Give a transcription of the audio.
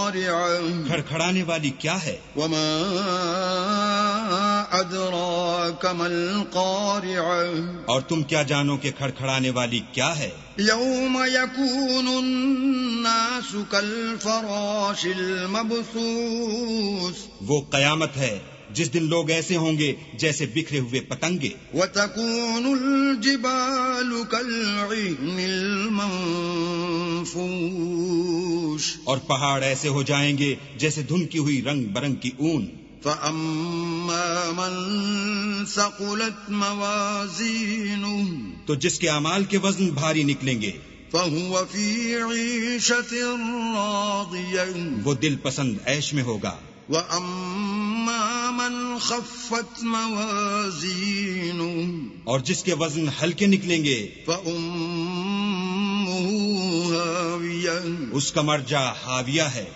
القارعة کھڑکھڑانے والی کیا ہے؟ وما أدراك ما القارعة اور تم کیا جانو کہ کھڑکھڑانے والی کیا ہے؟ يوم يكون الناس كالفراش المبثوث وہ قیامت ہے جس دن لوگ ایسے ہوں گے جیسے بکھرے ہوئے پتنگے. وتكون الجبال كالعهن المنفوش اور پہاڑ ایسے ہو جائیں گے جیسے دھنکی ہوئی رنگ برنگ کی اون. فأما من ثقلت موازينه تو جس کے اعمال کے وزن بھاری نکلیں گے فهو في عيشة راضية وہ دل پسند عیش میں ہوگا. وأما من خفت موازينه اور جس کے وزن ہلکے نکلیں گے فأمه هاوية اس کا مرجع حاویہ ہے.